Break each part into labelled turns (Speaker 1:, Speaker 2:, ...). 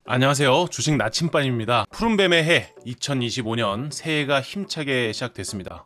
Speaker 1: 안녕하세요. 주식 나침반입니다. 푸른뱀의 해 2025년 새해가 힘차게 시작됐습니다.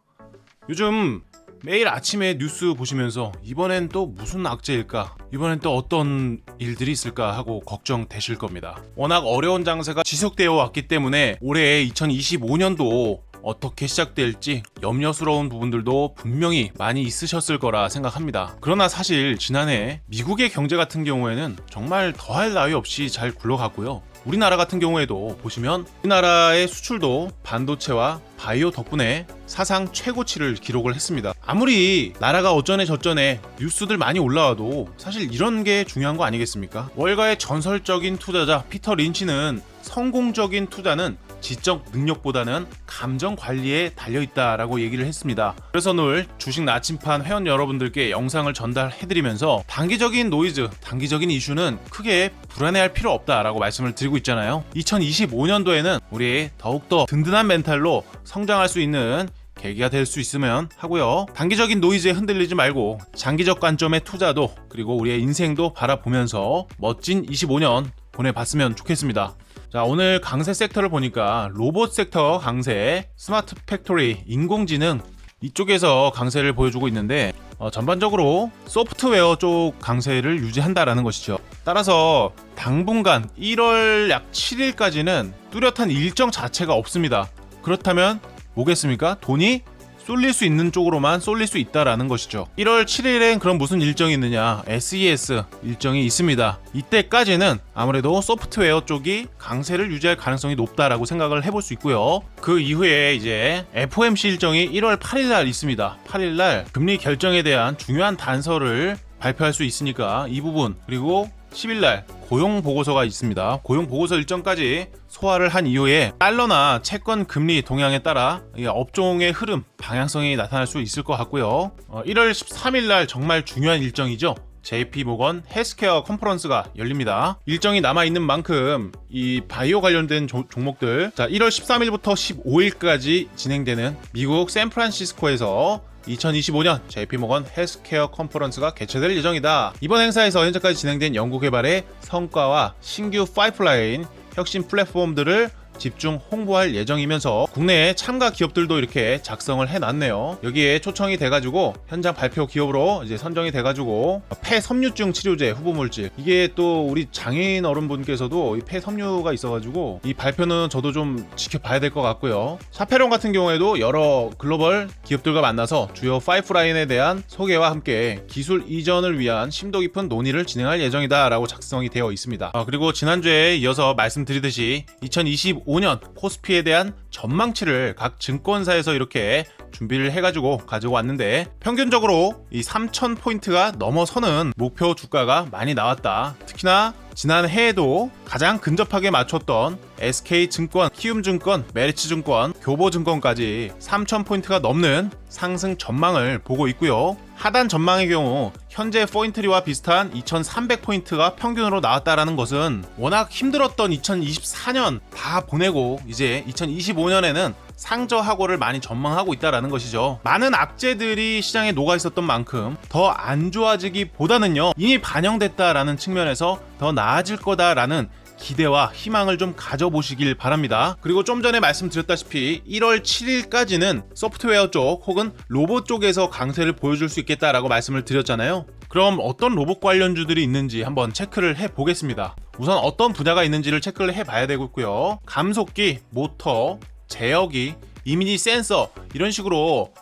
Speaker 1: 요즘 매일 아침에 뉴스 보시면서 이번엔 또 무슨 악재일까? 이번엔 또 어떤 일들이 있을까 하고 걱정되실 겁니다. 워낙 어려운 장세가 지속되어 왔기 때문에 올해 2025년도 어떻게 시작될지 염려스러운 부분들도 분명히 많이 있으셨을 거라 생각합니다. 그러나 사실 지난해 미국의 경제 같은 경우에는 정말 더할 나위 없이 잘 굴러갔고요. 우리나라 같은 경우에도 보시면 우리나라의 수출도 반도체와 바이오 덕분에 사상 최고치를 기록을 했습니다. 아무리 나라가 어쩌네 저쩌네 뉴스들 많이 올라와도 사실 이런 게 중요한 거 아니겠습니까? 월가의 전설적인 투자자 피터 린치는 성공적인 투자는 지적 능력보다는 감정 관리에 달려있다라고 얘기를 했습니다. 그래서 오늘 주식 나침판 회원 여러분들께 영상을 전달해드리면서 단기적인 노이즈, 단기적인 이슈는 크게 불안해할 필요 없다라고 말씀을 드리고 있잖아요. 2025년도에는 우리 더욱더 든든한 멘탈로 성장할 수 있는 계기가 될 수 있으면 하고요. 단기적인 노이즈에 흔들리지 말고 장기적 관점의 투자도 그리고 우리의 인생도 바라보면서 멋진 25년 보내봤으면 좋겠습니다. 자, 오늘 강세 섹터를 보니까 로봇 섹터 강세, 스마트 팩토리, 인공지능 이쪽에서 강세를 보여주고 있는데 전반적으로 소프트웨어 쪽 강세를 유지한다라는 것이죠. 따라서 당분간 1월 약 7일까지는 뚜렷한 일정 자체가 없습니다. 그렇다면 뭐겠습니까? 돈이 쏠릴 수 있는 쪽으로만 쏠릴 수 있다라는 것이죠. 1월 7일엔 그럼 무슨 일정이 있느냐? SES 일정이 있습니다. 이때까지는 아무래도 소프트웨어 쪽이 강세를 유지할 가능성이 높다라고 생각을 해볼 수 있고요. 그 이후에 이제 FOMC 일정이 1월 8일날 있습니다. 8일날 금리 결정에 대한 중요한 단서를 발표할 수 있으니까 이 부분, 그리고 10일날 고용 보고서가 있습니다. 고용 보고서 일정까지 소화를 한 이후에 달러나 채권 금리 동향에 따라 업종의 흐름, 방향성이 나타날 수 있을 것 같고요. 1월 13일날 정말 중요한 일정이죠. JP모건 헬스케어 컨퍼런스가 열립니다. 일정이 남아있는 만큼 이 바이오 관련된 종목들, 자 1월 13일부터 15일까지 진행되는 미국 샌프란시스코에서 2025년 JP모건 헬스케어 컨퍼런스가 개최될 예정이다. 이번 행사에서 현재까지 진행된 연구개발의 성과와 신규 파이프라인 혁신 플랫폼들을 집중 홍보할 예정이면서 국내에 참가 기업들도 이렇게 작성을 해놨네요. 여기에 초청이 돼가지고 현장 발표 기업으로 이제 선정이 돼가지고 폐섬유증 치료제 후보물질, 이게 또 우리 장애인 어른분께서도 이 폐섬유가 있어가지고 이 발표는 저도 좀 지켜봐야 될 것 같고요. 샤페론 같은 경우에도 여러 글로벌 기업들과 만나서 주요 파이프라인에 대한 소개와 함께 기술 이전을 위한 심도 깊은 논의를 진행할 예정이다 라고 작성이 되어 있습니다. 그리고 지난주에 이어서 말씀드리듯이 2025년 코스피에 대한 전망치를 각 증권사에서 이렇게 준비를 해가지고 가지고 왔는데, 평균적으로 이 3,000포인트가 넘어서는 목표 주가가 많이 나왔다. 특히나 지난해에도 가장 근접하게 맞췄던 SK증권, 키움증권, 메리츠증권, 교보증권까지 3,000포인트가 넘는 상승 전망을 보고 있고요. 하단 전망의 경우 현재 포인트리와 비슷한 2,300포인트가 평균으로 나왔다라는 것은 워낙 힘들었던 2024년 다 보내고 이제 2025년에는 상저하고를 많이 전망하고 있다라는 것이죠. 많은 악재들이 시장에 녹아 있었던 만큼 더 안 좋아지기보다는요, 이미 반영됐다라는 측면에서 더 나아질 거다라는 기대와 희망을 좀 가져보시길 바랍니다. 그리고 좀 전에 말씀드렸다시피 1월 7일까지는 소프트웨어 쪽 혹은 로봇 쪽에서 강세를 보여줄 수 있겠다라고 말씀을 드렸잖아요. 그럼 어떤 로봇 관련주들이 있는지 한번 체크를 해보겠습니다. 우선 어떤 분야가 있는지를 체크를 해봐야 되고요. 감속기, 모터, 제어기, 이미지 센서, 이런 식으로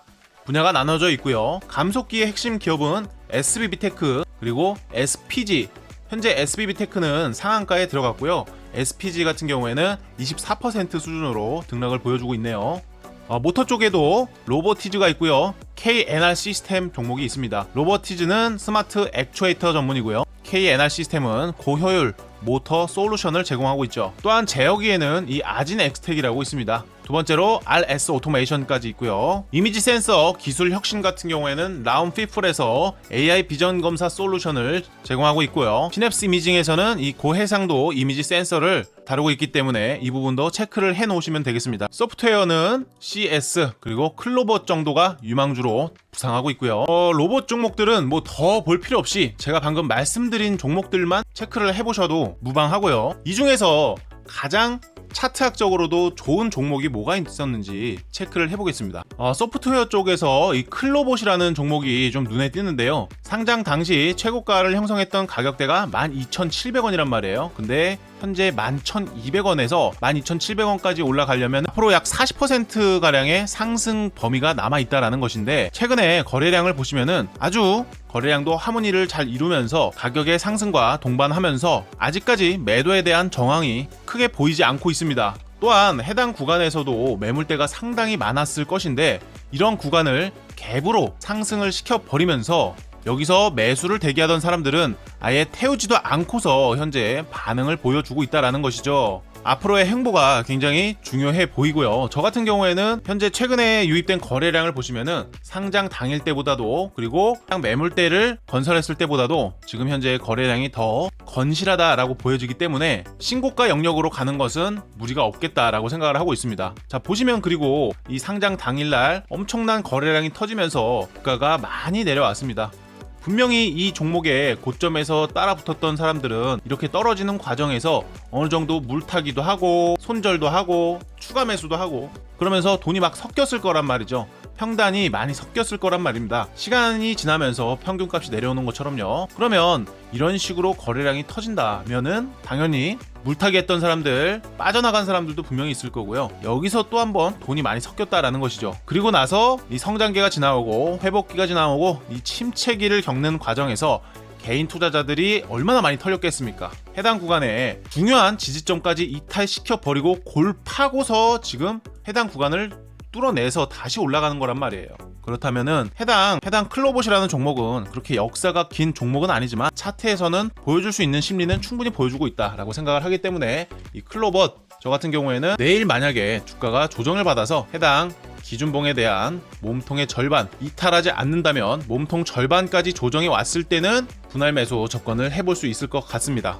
Speaker 1: 분야가 나눠져 있고요. 감속기의 핵심 기업은 SBB테크 그리고 SPG, 현재 SBB테크는 상한가에 들어갔고요. SPG 같은 경우에는 24% 수준으로 등락을 보여주고 있네요. 모터 쪽에도 로보티즈가 있고요. KNR 시스템 종목이 있습니다. 로보티즈는 스마트 액추에이터 전문이고요. KNR 시스템은 고효율 모터 솔루션을 제공하고 있죠. 또한 제어기에는 이 아진 엑스텍이라고 있습니다. 두 번째로 RS 오토메이션까지 있고요. 이미지 센서 기술 혁신 같은 경우에는 라운피플에서 AI 비전 검사 솔루션을 제공하고 있고요. 시냅스 이미징에서는 이 고해상도 이미지 센서를 다루고 있기 때문에 이 부분도 체크를 해 놓으시면 되겠습니다. 소프트웨어는 CS 그리고 클로버 정도가 유망주로 부상하고 있고요. 로봇 종목들은 뭐 더 볼 필요 없이 제가 방금 말씀드린 종목들만 체크를 해보셔도 무방하고요. 이 중에서 가장 차트학적으로도 좋은 종목이 뭐가 있었는지 체크를 해보겠습니다. 소프트웨어 쪽에서 이 클로봇이라는 종목이 좀 눈에 띄는데요. 상장 당시 최고가를 형성했던 가격대가 12,700원이란 말이에요. 근데 현재 11,200원에서 12,700원까지 올라가려면 앞으로 약 40%가량의 상승 범위가 남아있다라는 것인데, 최근에 거래량을 보시면은 아주 거래량도 하모니를 잘 이루면서 가격의 상승과 동반하면서 아직까지 매도에 대한 정황이 크게 보이지 않고 있습니다. 또한 해당 구간에서도 매물대가 상당히 많았을 것인데, 이런 구간을 갭으로 상승을 시켜버리면서 여기서 매수를 대기하던 사람들은 아예 태우지도 않고서 현재 반응을 보여주고 있다는 것이죠. 앞으로의 행보가 굉장히 중요해 보이고요. 저 같은 경우에는 현재 최근에 유입된 거래량을 보시면은 상장 당일 때보다도, 그리고 매물대를 건설했을 때보다도 지금 현재 거래량이 더 건실하다라고 보여지기 때문에 신고가 영역으로 가는 것은 무리가 없겠다라고 생각을 하고 있습니다. 자, 보시면 그리고 이 상장 당일날 엄청난 거래량이 터지면서 주가가 많이 내려왔습니다. 분명히 이 종목의 고점에서 따라붙었던 사람들은 이렇게 떨어지는 과정에서 어느 정도 물타기도 하고 손절도 하고 추가 매수도 하고 그러면서 돈이 막 섞였을 거란 말이죠. 평단이 많이 섞였을 거란 말입니다. 시간이 지나면서 평균값이 내려오는 것처럼요. 그러면 이런 식으로 거래량이 터진다면은 당연히 물타기 했던 사람들, 빠져나간 사람들도 분명히 있을 거고요. 여기서 또 한번 돈이 많이 섞였다라는 것이죠. 그리고 나서 이 성장기가 지나오고 회복기가 지나오고 이 침체기를 겪는 과정에서 개인 투자자들이 얼마나 많이 털렸겠습니까? 해당 구간에 중요한 지지점까지 이탈시켜버리고 골파고서 지금 해당 구간을 뚫어내서 다시 올라가는 거란 말이에요. 그렇다면은 해당 클로봇이라는 종목은 그렇게 역사가 긴 종목은 아니지만 차트에서는 보여줄 수 있는 심리는 충분히 보여주고 있다라고 생각을 하기 때문에 이 클로봇, 저 같은 경우에는 내일 만약에 주가가 조정을 받아서 해당 기준봉에 대한 몸통의 절반 이탈하지 않는다면 몸통 절반까지 조정이 왔을 때는 분할 매수 접근을 해볼 수 있을 것 같습니다.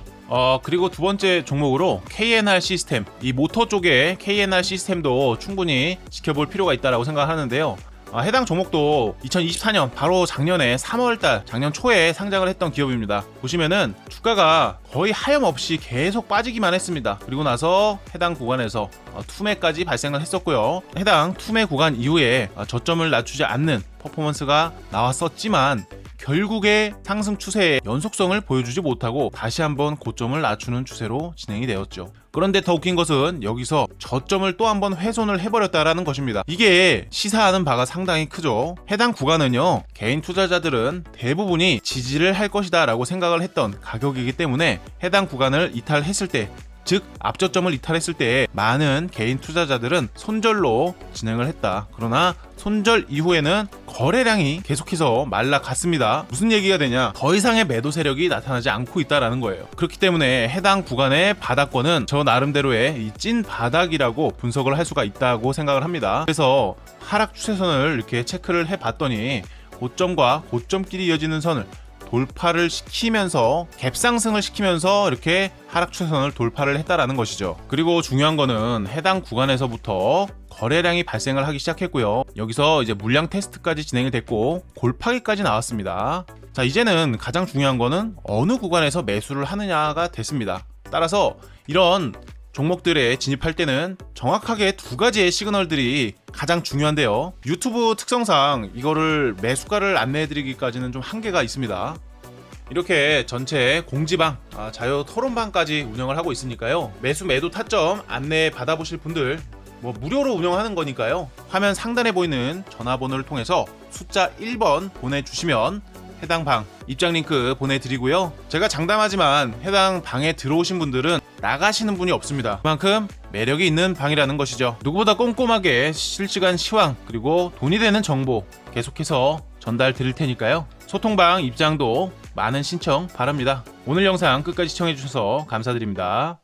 Speaker 1: 그리고 두 번째 종목으로 KNR 시스템, 이 모터 쪽에 KNR 시스템도 충분히 지켜볼 필요가 있다고 생각하는데요. 해당 종목도 2024년 바로 작년에 3월달, 작년 초에 상장을 했던 기업입니다. 보시면은 주가가 거의 하염없이 계속 빠지기만 했습니다. 그리고 나서 해당 구간에서 투매까지 발생을 했었고요. 해당 투매 구간 이후에 저점을 낮추지 않는 퍼포먼스가 나왔었지만 결국에 상승 추세의 연속성을 보여주지 못하고 다시 한번 고점을 낮추는 추세로 진행이 되었죠. 그런데 더 웃긴 것은 여기서 저점을 또 한번 훼손을 해버렸다라는 것입니다. 이게 시사하는 바가 상당히 크죠. 해당 구간은요, 개인 투자자들은 대부분이 지지를 할 것이다 라고 생각을 했던 가격이기 때문에 해당 구간을 이탈했을 때, 즉 앞저점을 이탈했을 때 많은 개인 투자자들은 손절로 진행을 했다. 그러나 손절 이후에는 거래량이 계속해서 말라갔습니다. 무슨 얘기가 되냐? 더 이상의 매도 세력이 나타나지 않고 있다라는 거예요. 그렇기 때문에 해당 구간의 바닥권은 저 나름대로의 이 찐 바닥이라고 분석을 할 수가 있다고 생각을 합니다. 그래서 하락 추세선을 이렇게 체크를 해봤더니 고점과 고점끼리 이어지는 선을 돌파를 시키면서 갭상승을 시키면서 이렇게 하락 추세선을 돌파를 했다라는 것이죠. 그리고 중요한 거는 해당 구간에서부터 거래량이 발생을 하기 시작했고요. 여기서 이제 물량 테스트까지 진행이 됐고 골파기까지 나왔습니다. 자, 이제는 가장 중요한 거는 어느 구간에서 매수를 하느냐가 됐습니다. 따라서 이런 종목들에 진입할 때는 정확하게 두 가지의 시그널들이 가장 중요한데요. 유튜브 특성상 이거를 매수가를 안내해드리기까지는 좀 한계가 있습니다. 이렇게 전체 공지방, 자유 토론방까지 운영을 하고 있으니까요. 매수 매도 타점 안내 받아보실 분들 무료로 운영하는 거니까요. 화면 상단에 보이는 전화번호를 통해서 숫자 1번 보내주시면 해당 방 입장 링크 보내드리고요. 제가 장담하지만 해당 방에 들어오신 분들은 나가시는 분이 없습니다. 그만큼 매력이 있는 방이라는 것이죠. 누구보다 꼼꼼하게 실시간 시황 그리고 돈이 되는 정보 계속해서 전달 드릴 테니까요. 소통방 입장도 많은 신청 바랍니다. 오늘 영상 끝까지 시청해주셔서 감사드립니다.